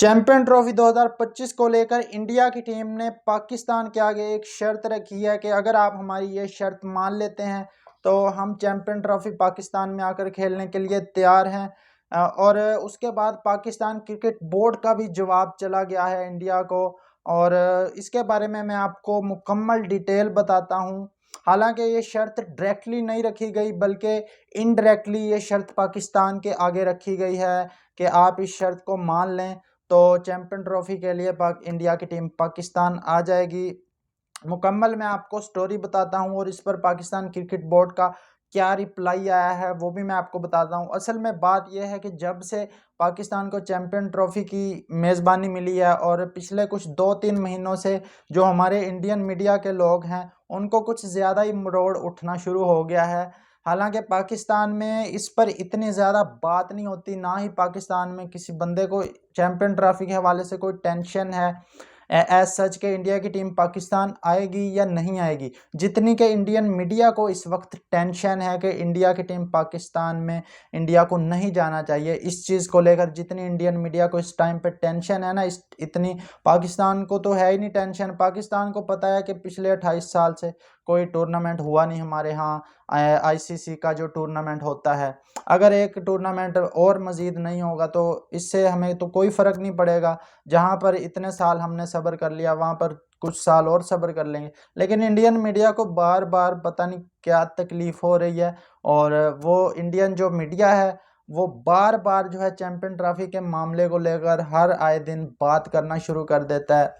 Champion trophy 2025 को लेकर India की टीम ने पाकिस्तान के आगे एक शर्त रखी है कि अगर आप हमारी ये शर्त मान लेते हैं तो हम चैंपियन ट्रॉफी पाकिस्तान में आकर खेलने के लिए तैयार हैं। और उसके बाद पाकिस्तान क्रिकेट बोर्ड का भी जवाब चला गया है इंडिया को। और इसके बारे में मैं आपको मुकम्मल डिटेल बताता हूँ। हालांकि ये शर्त डायरेक्टली नहीं रखी गई बल्कि इनडायरेक्टली ये शर्त पाकिस्तान के आगे रखी गई है कि आप इस शर्त को मान लें तो चैंपियन ट्रॉफी के लिए इंडिया की टीम पाकिस्तान आ जाएगी। मुकम्मल मैं आपको स्टोरी बताता हूं और इस पर पाकिस्तान क्रिकेट बोर्ड का क्या रिप्लाई आया है वो भी मैं आपको बताता हूं। असल में बात यह है कि जब से पाकिस्तान को चैंपियन ट्रॉफी की मेज़बानी मिली है और पिछले कुछ 2-3 महीनों से जो हमारे इंडियन मीडिया के लोग हैं उनको कुछ ज़्यादा ही मरोड़ उठना शुरू हो गया है। हालांकि पाकिस्तान में इस पर इतनी ज़्यादा बात नहीं होती, ना ही पाकिस्तान में किसी बंदे को चैंपियन ट्रॉफी के हवाले से कोई टेंशन है एज सच के इंडिया की टीम पाकिस्तान आएगी या नहीं आएगी, जितनी के इंडियन मीडिया को इस वक्त टेंशन है कि इंडिया की टीम पाकिस्तान में इंडिया को नहीं जाना चाहिए। इस चीज़ को लेकर जितनी इंडियन मीडिया को इस टाइम पे टेंशन है ना, इतनी पाकिस्तान को तो है ही नहीं टेंशन। पाकिस्तान को पता है कि पिछले 28 साल से कोई टूर्नामेंट हुआ नहीं हमारे यहाँ। आईसीसी का जो टूर्नामेंट होता है, अगर एक टूर्नामेंट और मज़ीद नहीं होगा तो इससे हमें तो कोई फ़र्क नहीं पड़ेगा। जहाँ पर इतने साल हमने सब्र कर लिया वहाँ पर कुछ साल और सब्र कर लेंगे। लेकिन इंडियन मीडिया को बार बार पता नहीं क्या तकलीफ़ हो रही है और वो इंडियन जो मीडिया है वो बार बार जो है चैंपियन ट्रॉफी के मामले को लेकर हर आए दिन बात करना शुरू कर देता है।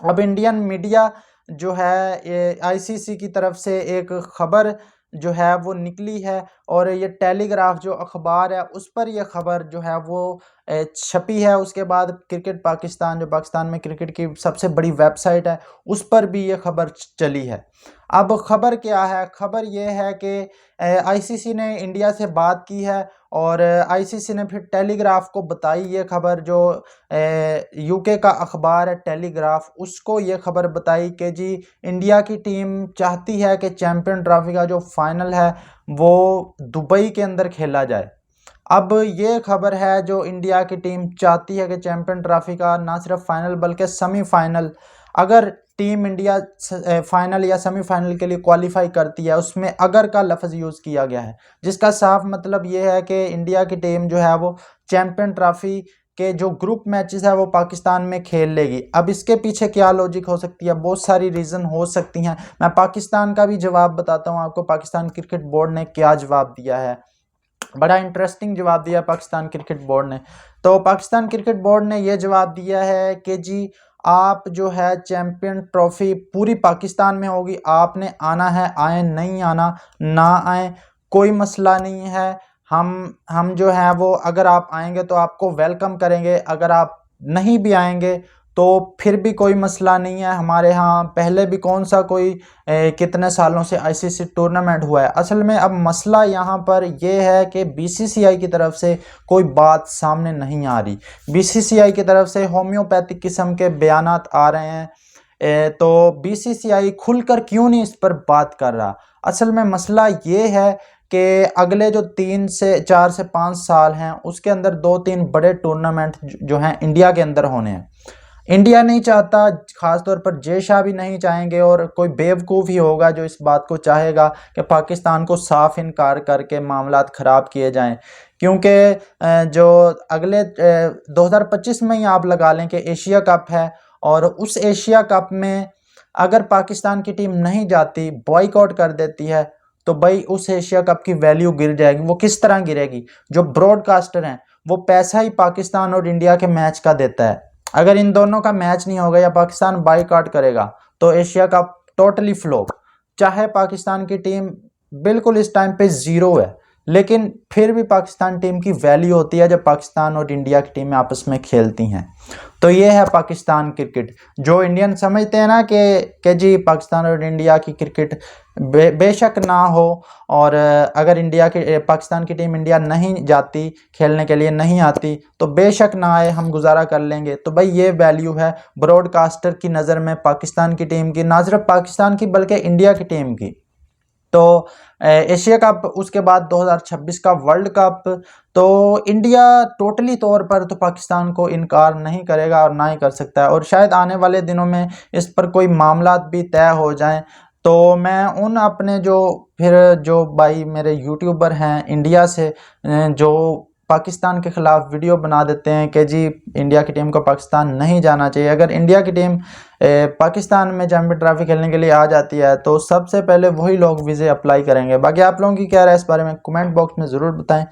अब इंडियन मीडिया जो है ये आईसीसी की तरफ से एक खबर जो है वो निकली है और ये टेलीग्राफ जो अखबार है उस पर ये खबर जो है वो छपी है। उसके बाद क्रिकेट पाकिस्तान जो पाकिस्तान में क्रिकेट की सबसे बड़ी वेबसाइट है उस पर भी ये खबर चली है। अब खबर क्या है? खबर ये है कि आईसीसी ने इंडिया से बात की है और आईसीसी ने फिर टेलीग्राफ को बताई ये खबर। जो यूके का अखबार है टेलीग्राफ, उसको ये खबर बताई कि जी इंडिया की टीम चाहती है कि चैंपियन ट्रॉफी का जो फाइनल है वो दुबई के अंदर खेला जाए। अब ये खबर है जो इंडिया की टीम चाहती है कि चैंपियन ट्रॉफी का ना सिर्फ फाइनल बल्कि सेमीफाइनल, अगर टीम इंडिया फाइनल या सेमीफाइनल के लिए क्वालिफाई करती है, उसमें अगर का लफ्ज़ यूज़ किया गया है जिसका साफ मतलब ये है कि इंडिया की टीम जो है वो चैंपियन ट्रॉफी के जो ग्रुप मैचेस है वो पाकिस्तान में खेल लेगी। अब इसके पीछे क्या लॉजिक हो सकती है? बहुत सारी रीज़न हो सकती हैं। मैं पाकिस्तान का भी जवाब बताता हूँ आपको, पाकिस्तान क्रिकेट बोर्ड ने क्या जवाब दिया है। बड़ा इंटरेस्टिंग जवाब दिया पाकिस्तान क्रिकेट बोर्ड ने। तो पाकिस्तान क्रिकेट बोर्ड ने यह जवाब दिया है कि जी आप जो है चैंपियन ट्रॉफी पूरी पाकिस्तान में होगी, आपने आना है, आए नहीं आना ना आए कोई मसला नहीं है। हम जो है वो अगर आप आएंगे तो आपको वेलकम करेंगे, अगर आप नहीं भी आएंगे तो फिर भी कोई मसला नहीं है। हमारे यहाँ पहले भी कौन सा कोई कितने सालों से आईसीसी टूर्नामेंट हुआ है। असल में अब मसला यहाँ पर यह है कि बीसीसीआई की तरफ से कोई बात सामने नहीं आ रही। बीसीसीआई की तरफ से होम्योपैथिक किस्म के बयानात आ रहे हैं। तो बीसीसीआई खुलकर क्यों नहीं इस पर बात कर रहा? असल में मसला ये है कि अगले जो 3 से 4 से 5 साल हैं उसके अंदर 2-3 बड़े टूर्नामेंट जो हैं इंडिया के अंदर होने हैं। इंडिया नहीं चाहता, ख़ासतौर पर जय शाह भी नहीं चाहेंगे और कोई बेवकूफ़ ही होगा जो इस बात को चाहेगा कि पाकिस्तान को साफ इनकार करके मामलात ख़राब किए जाएं। क्योंकि जो अगले 2025 में ही आप लगा लें कि एशिया कप है और उस एशिया कप में अगर पाकिस्तान की टीम नहीं जाती, बॉयकॉट कर देती है, तो भाई उस एशिया कप की वैल्यू गिर जाएगी। वो किस तरह गिरेगी? जो ब्रॉडकास्टर हैं वो पैसा ही पाकिस्तान और इंडिया के मैच का देता है। अगर इन दोनों का मैच नहीं होगा या पाकिस्तान बाईकाट करेगा तो एशिया कप टोटली फ्लॉप। चाहे पाकिस्तान की टीम बिल्कुल इस टाइम पे ज़ीरो है, लेकिन फिर भी पाकिस्तान टीम की वैल्यू होती है जब पाकिस्तान और इंडिया की टीमें आपस में खेलती हैं। तो ये है पाकिस्तान क्रिकेट। जो इंडियन समझते हैं ना कि जी पाकिस्तान और इंडिया की क्रिकेट बेशक ना हो और अगर इंडिया की पाकिस्तान की टीम इंडिया नहीं जाती खेलने के लिए, नहीं आती तो बेशक ना आए, हम गुजारा कर लेंगे। तो भाई ये वैल्यू है ब्रॉडकास्टर की नज़र में पाकिस्तान की टीम की, ना सिर्फ पाकिस्तान की बल्कि इंडिया की टीम की। तो एशिया कप, उसके बाद 2026 का वर्ल्ड कप। तो इंडिया टोटली तौर पर तो पाकिस्तान को इनकार नहीं करेगा और ना ही कर सकता है, और शायद आने वाले दिनों में इस पर कोई मामला भी तय हो जाएं, तो मैं उन अपने जो भाई मेरे यूट्यूबर हैं इंडिया से, जो पाकिस्तान के खिलाफ वीडियो बना देते हैं कि जी इंडिया की टीम को पाकिस्तान नहीं जाना चाहिए, अगर इंडिया की टीम पाकिस्तान में चैंपियन ट्रॉफी खेलने के लिए आ जाती है तो सबसे पहले वही लोग वीज़े अप्लाई करेंगे। बाकी आप लोगों की क्या राय है इस बारे में, कमेंट बॉक्स में ज़रूर बताएं।